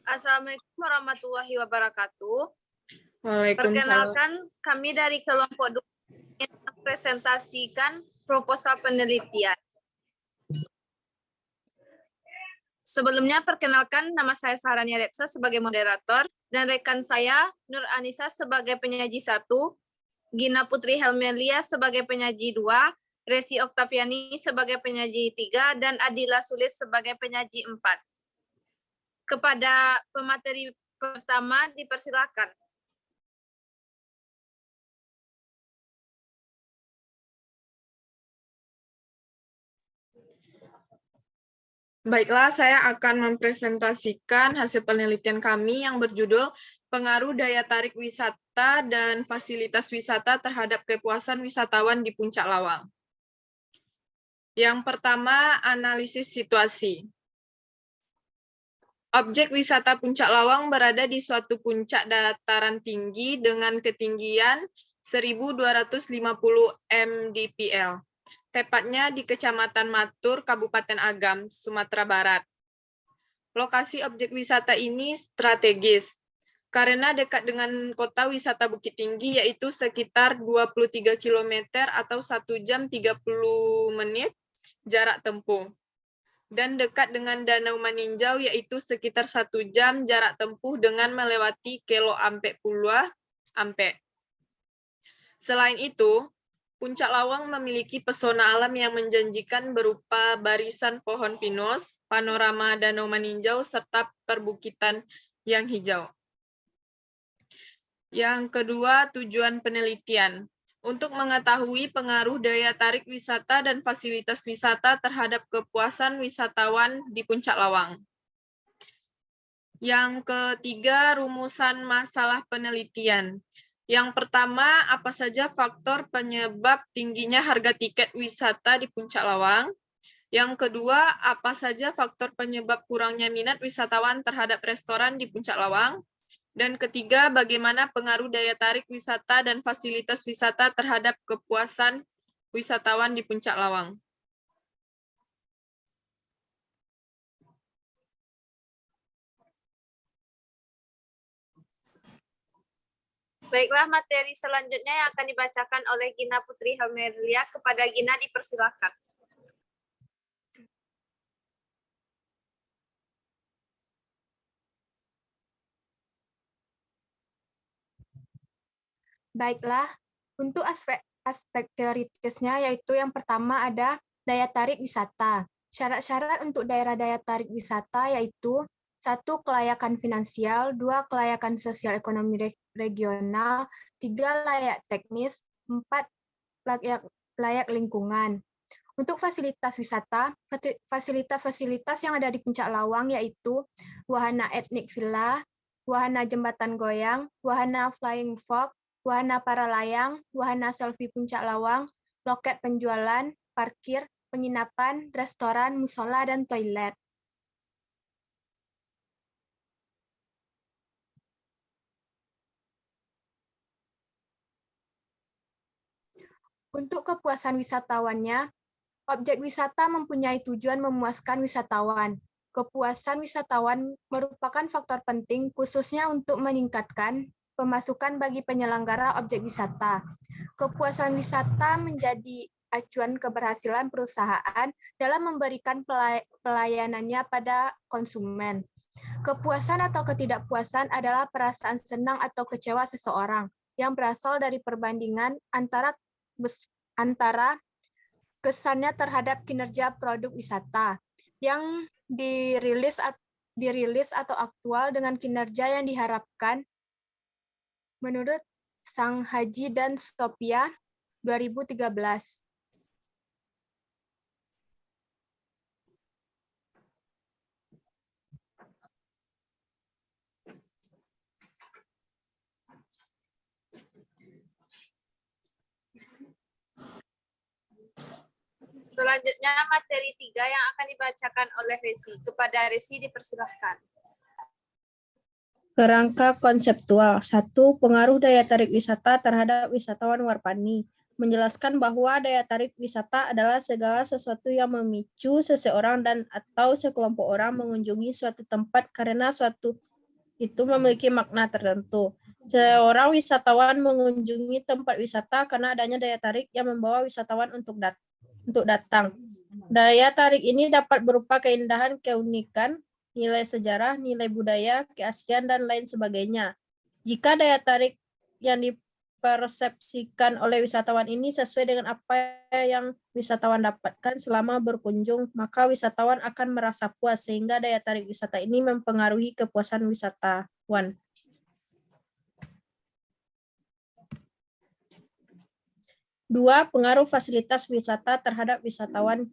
Assalamualaikum warahmatullahi wabarakatuh. Waalaikumsalam. Perkenalkan, kami dari kelompok 2 ingin mempresentasikan proposal penelitian. Sebelumnya, perkenalkan nama saya Sahrania Reksa sebagai moderator, dan rekan saya Nur Anissa sebagai penyaji 1, Gina Putri Helmelia sebagai penyaji 2, Resi Oktaviani sebagai penyaji 3, dan Adila Sulis sebagai penyaji 4. Kepada pemateri pertama, dipersilakan. Baiklah, saya akan mempresentasikan hasil penelitian kami yang berjudul Pengaruh Daya Tarik Wisata dan Fasilitas Wisata terhadap Kepuasan Wisatawan di Puncak Lawang. Yang pertama, analisis situasi. Objek wisata Puncak Lawang berada di suatu puncak dataran tinggi dengan ketinggian 1.250 mdpl. Tepatnya di Kecamatan Matur, Kabupaten Agam, Sumatera Barat. Lokasi objek wisata ini strategis, karena dekat dengan kota wisata Bukit Tinggi, yaitu sekitar 23 km atau 1 jam 30 menit jarak tempuh. Dan dekat dengan Danau Maninjau, yaitu sekitar 1 jam jarak tempuh dengan melewati Kelo Ampe Pulua Ampe. Selain itu, Puncak Lawang memiliki pesona alam yang menjanjikan berupa barisan pohon pinus, panorama Danau Maninjau, serta perbukitan yang hijau. Yang kedua, tujuan penelitian. Untuk mengetahui pengaruh daya tarik wisata dan fasilitas wisata terhadap kepuasan wisatawan di Puncak Lawang. Yang ketiga, rumusan masalah penelitian. Yang pertama, apa saja faktor penyebab tingginya harga tiket wisata di Puncak Lawang? Yang kedua, apa saja faktor penyebab kurangnya minat wisatawan terhadap restoran di Puncak Lawang? Dan ketiga, bagaimana pengaruh daya tarik wisata dan fasilitas wisata terhadap kepuasan wisatawan di Puncak Lawang. Baiklah, materi selanjutnya yang akan dibacakan oleh Gina Putri Helmelia. Kepada Gina dipersilakan. Baiklah, untuk aspek teoritisnya yaitu yang pertama ada daya tarik wisata. Syarat-syarat untuk daerah daya tarik wisata yaitu 1. Kelayakan finansial, 2. Kelayakan sosial ekonomi regional, 3. Layak teknis, 4. Layak lingkungan. Untuk fasilitas wisata, fasilitas-fasilitas yang ada di Puncak Lawang yaitu wahana etnik villa, wahana jembatan goyang, wahana flying fox, wahana para layang, wahana selfie Puncak Lawang, loket penjualan, parkir, penginapan, restoran, musola, dan toilet. Untuk kepuasan wisatawannya, objek wisata mempunyai tujuan memuaskan wisatawan. Kepuasan wisatawan merupakan faktor penting khususnya untuk meningkatkan pemasukan bagi penyelenggara objek wisata. Kepuasan wisata menjadi acuan keberhasilan perusahaan dalam memberikan pelayanannya pada konsumen. Kepuasan atau ketidakpuasan adalah perasaan senang atau kecewa seseorang yang berasal dari perbandingan antara kesannya terhadap kinerja produk wisata yang dirilis atau aktual dengan kinerja yang diharapkan menurut Sang Haji dan Sophia 2013. Selanjutnya materi 3 yang akan dibacakan oleh Resi. Kepada Resi dipersilahkan. Kerangka konseptual. 1. Pengaruh daya tarik wisata terhadap wisatawan Warpani. Menjelaskan bahwa daya tarik wisata adalah segala sesuatu yang memicu seseorang dan atau sekelompok orang mengunjungi suatu tempat karena suatu itu memiliki makna tertentu. Seorang wisatawan mengunjungi tempat wisata karena adanya daya tarik yang membawa wisatawan untuk datang. Daya tarik ini dapat berupa keindahan, keunikan, nilai sejarah, nilai budaya, keaslian, dan lain sebagainya. Jika daya tarik yang dipersepsikan oleh wisatawan ini sesuai dengan apa yang wisatawan dapatkan selama berkunjung, maka wisatawan akan merasa puas sehingga daya tarik wisata ini mempengaruhi kepuasan wisatawan. Dua, pengaruh fasilitas wisata terhadap wisatawan.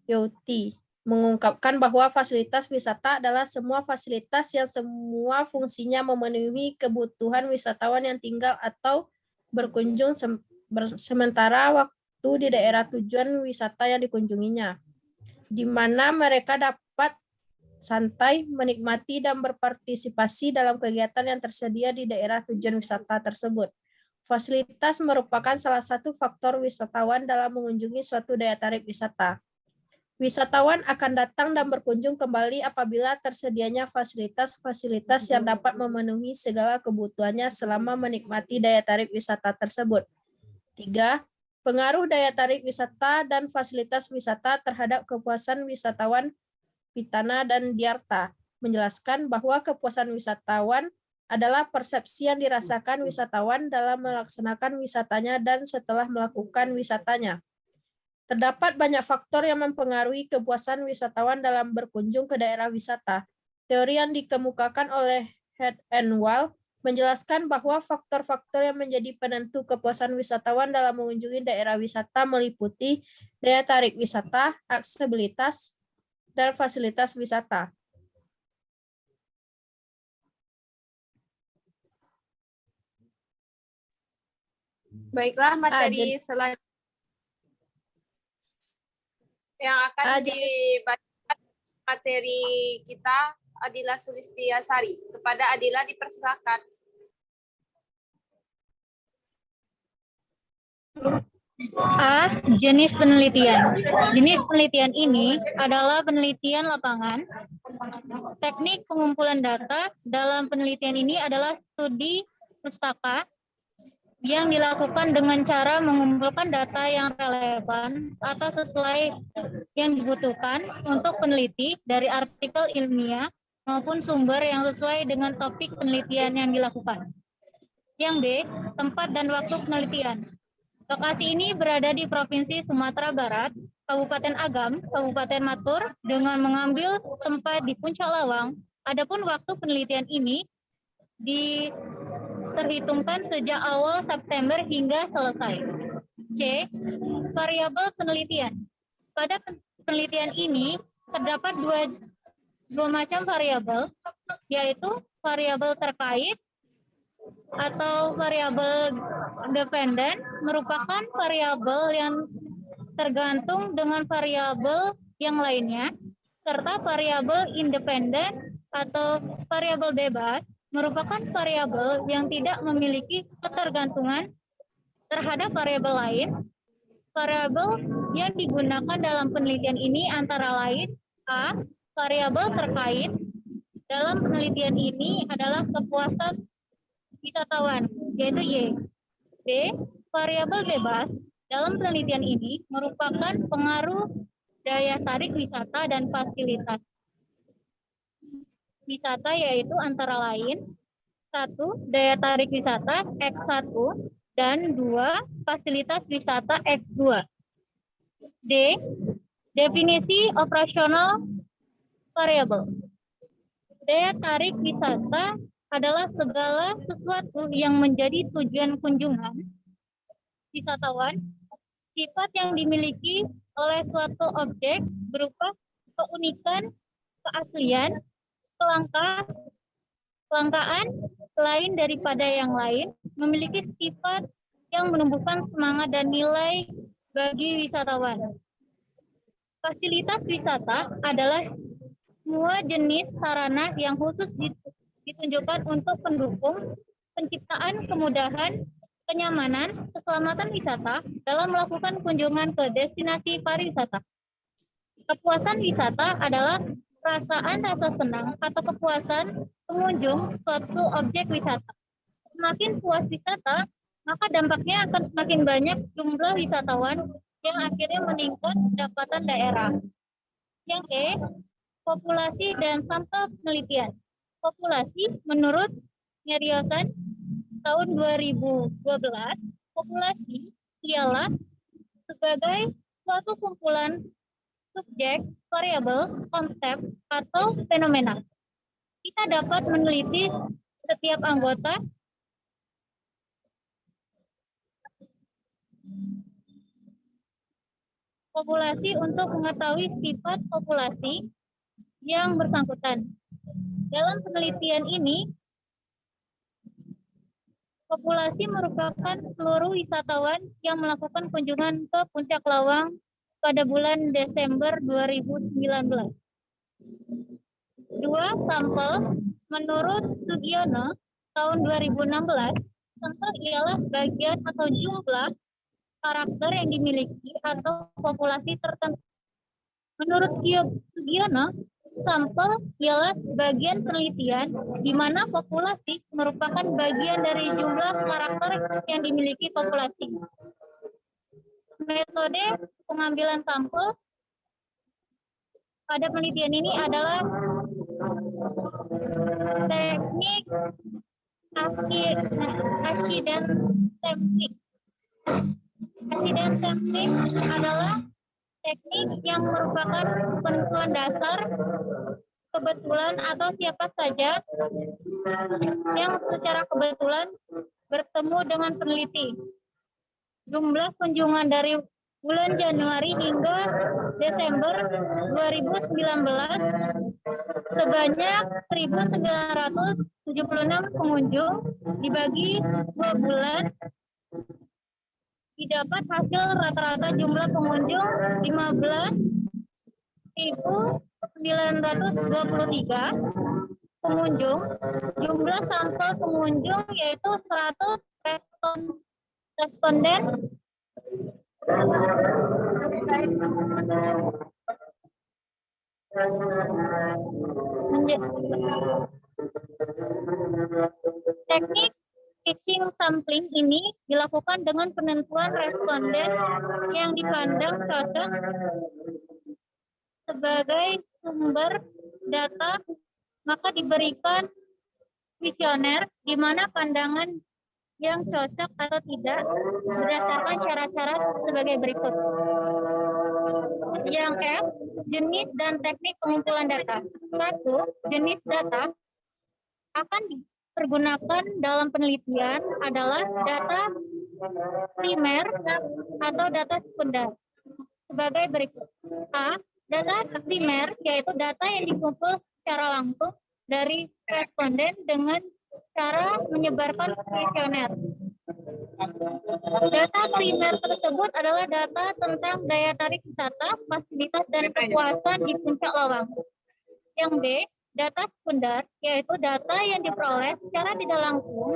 Youti mengungkapkan bahwa fasilitas wisata adalah semua fasilitas yang semua fungsinya memenuhi kebutuhan wisatawan yang tinggal atau berkunjung sementara waktu di daerah tujuan wisata yang dikunjunginya, di mana mereka dapat santai, menikmati, dan berpartisipasi dalam kegiatan yang tersedia di daerah tujuan wisata tersebut. Fasilitas merupakan salah satu faktor wisatawan dalam mengunjungi suatu daya tarik wisata. Wisatawan akan datang dan berkunjung kembali apabila tersedianya fasilitas-fasilitas yang dapat memenuhi segala kebutuhannya selama menikmati daya tarik wisata tersebut. 3. Pengaruh daya tarik wisata dan fasilitas wisata terhadap kepuasan wisatawan. Pitana dan Diarta menjelaskan bahwa kepuasan wisatawan adalah persepsi yang dirasakan wisatawan dalam melaksanakan wisatanya dan setelah melakukan wisatanya. Terdapat banyak faktor yang mempengaruhi kepuasan wisatawan dalam berkunjung ke daerah wisata. Teori yang dikemukakan oleh Head and Wall menjelaskan bahwa faktor-faktor yang menjadi penentu kepuasan wisatawan dalam mengunjungi daerah wisata meliputi daya tarik wisata, aksesibilitas, dan fasilitas wisata. Baiklah, materi selanjutnya yang akan dibaca materi kita Adila Sulistiasari. Kepada Adila dipersilakan. A. Jenis penelitian. Jenis penelitian ini adalah penelitian lapangan. Teknik pengumpulan data dalam penelitian ini adalah studi pustaka yang dilakukan dengan cara mengumpulkan data yang relevan atau sesuai yang dibutuhkan untuk peneliti dari artikel ilmiah maupun sumber yang sesuai dengan topik penelitian yang dilakukan. Yang B. Tempat dan waktu penelitian. Lokasi ini berada di Provinsi Sumatera Barat, Kabupaten Agam, Kabupaten Matur, dengan mengambil tempat di Puncak Lawang. Adapun waktu penelitian ini terhitungkan sejak awal September hingga selesai. C. Variabel penelitian. Pada penelitian ini terdapat dua macam variabel, yaitu variabel terkait atau variabel dependen, merupakan variabel yang tergantung dengan variabel yang lainnya, serta variabel independen atau variabel bebas merupakan variabel yang tidak memiliki ketergantungan terhadap variabel lain. Variabel yang digunakan dalam penelitian ini antara lain A. Variabel terkait. Dalam penelitian ini adalah kepuasan wisatawan, yaitu Y. B. Variabel bebas. Dalam penelitian ini merupakan pengaruh daya tarik wisata dan fasilitas wisata, yaitu antara lain 1. Daya tarik wisata X1 dan 2. Fasilitas wisata X2. D. Definisi operasional variabel. Daya tarik wisata adalah segala sesuatu yang menjadi tujuan kunjungan wisatawan, sifat yang dimiliki oleh suatu objek berupa keunikan, keaslian, kelangkaan lain daripada yang lain, memiliki sifat yang menumbuhkan semangat dan nilai bagi wisatawan. Fasilitas wisata adalah semua jenis sarana yang khusus ditunjukkan untuk pendukung penciptaan kemudahan, kenyamanan, keselamatan wisata dalam melakukan kunjungan ke destinasi pariwisata. Kepuasan wisata adalah perasaan rasa senang atau kepuasan pengunjung suatu objek wisata. Semakin puas wisata, maka dampaknya akan semakin banyak jumlah wisatawan yang akhirnya meningkat pendapatan daerah. Yang E, populasi dan sampel penelitian. Populasi menurut Nyariosan tahun 2012, populasi ialah sebagai suatu kumpulan subjek, variabel, konsep, atau fenomena. Kita dapat meneliti setiap anggota populasi untuk mengetahui sifat populasi yang bersangkutan. Dalam penelitian ini, populasi merupakan seluruh wisatawan yang melakukan kunjungan ke Puncak Lawang pada bulan Desember 2019. 2. Sampel. Menurut Sugiono tahun 2016, sampel ialah bagian atau jumlah karakter yang dimiliki atau populasi tertentu. Menurut Sugiono, sampel ialah bagian penelitian di mana populasi merupakan bagian dari jumlah karakter yang dimiliki populasi. Metode pengambilan sampel pada penelitian ini adalah teknik accident sampling. Accident sampling adalah teknik yang merupakan penentuan dasar kebetulan atau siapa saja yang secara kebetulan bertemu dengan peneliti. Jumlah kunjungan dari bulan Januari hingga Desember 2019 sebanyak 1.976 pengunjung dibagi 2 bulan. Didapat hasil rata-rata jumlah pengunjung 15.923 pengunjung. Jumlah sampel pengunjung yaitu 100 responden teknik pitching sampling ini dilakukan dengan penentuan responden yang dipandang cocok sebagai sumber data, maka diberikan kuesioner di mana pandangan yang cocok atau tidak berdasarkan syarat-syarat sebagai berikut. Yang F, jenis dan teknik pengumpulan data. 1. Jenis data akan dipergunakan dalam penelitian adalah data primer atau data sekunder sebagai berikut. A. Data primer yaitu data yang dikumpul secara langsung dari responden dengan cara menyebarkan kuesioner. Data primer tersebut adalah data tentang daya tarik wisata, fasilitas, dan kepuasan di Puncak Lawang. Yang B, data sekunder, yaitu data yang diperoleh secara tidak langsung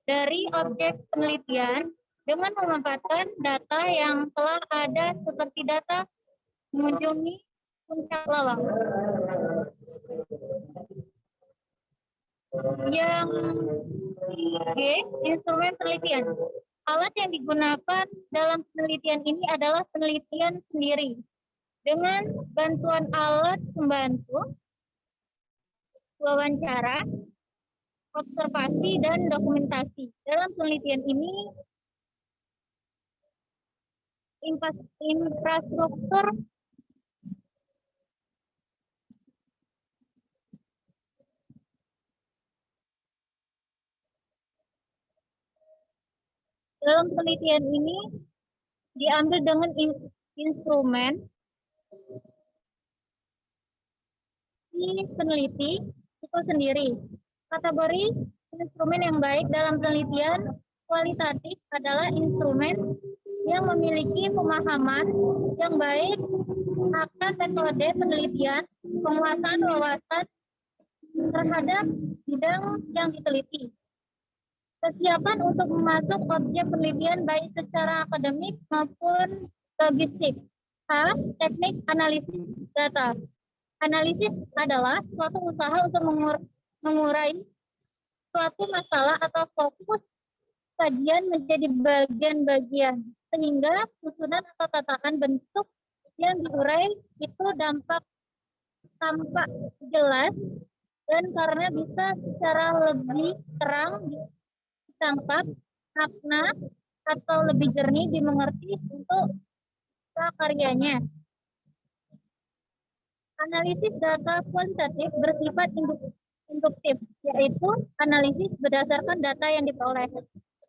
dari objek penelitian dengan memanfaatkan data yang telah ada seperti data mengunjungi Puncak Lawang. Yang G, instrumen penelitian. Alat yang digunakan dalam penelitian ini adalah penelitian sendiri. Dengan bantuan alat pembantu, wawancara, observasi, dan dokumentasi. Dalam penelitian ini, infrastruktur dalam penelitian ini diambil dengan instrumen si peneliti itu sendiri. Kategori instrumen yang baik dalam penelitian kualitatif adalah instrumen yang memiliki pemahaman yang baik akan metode penelitian, penguasaan wawasan terhadap bidang yang diteliti. Kesiapan untuk memasuk objek penelitian baik secara akademik maupun logistik. A. Teknik analisis data. Analisis adalah suatu usaha untuk mengurai suatu masalah atau fokus kajian menjadi bagian-bagian, sehingga susunan atau tatakan bentuk yang diurai itu tampak jelas, dan karena bisa secara lebih terang ditangkap, makna atau lebih jernih dimengerti untuk prakaryanya. Analisis data kualitatif bersifat induktif, yaitu analisis berdasarkan data yang diperoleh.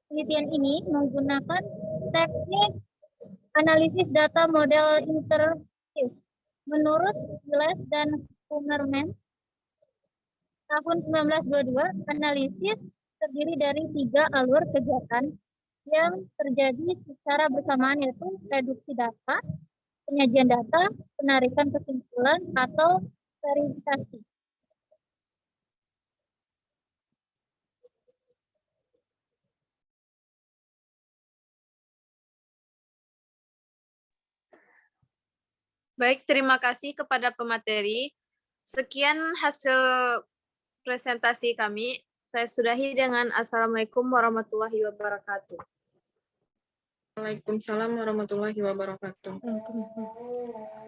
Penelitian ini menggunakan teknik analisis data model interaktif. Menurut Giles dan Kummerman, tahun 1922, analisis terdiri dari 3 alur kegiatan yang terjadi secara bersamaan, yaitu reduksi data, penyajian data, penarikan kesimpulan, atau verifikasi. Baik, terima kasih kepada pemateri. Sekian hasil presentasi kami. Saya sudahi dengan Assalamualaikum warahmatullahi wabarakatuh. Waalaikumsalam warahmatullahi wabarakatuh. Waalaikumsalam.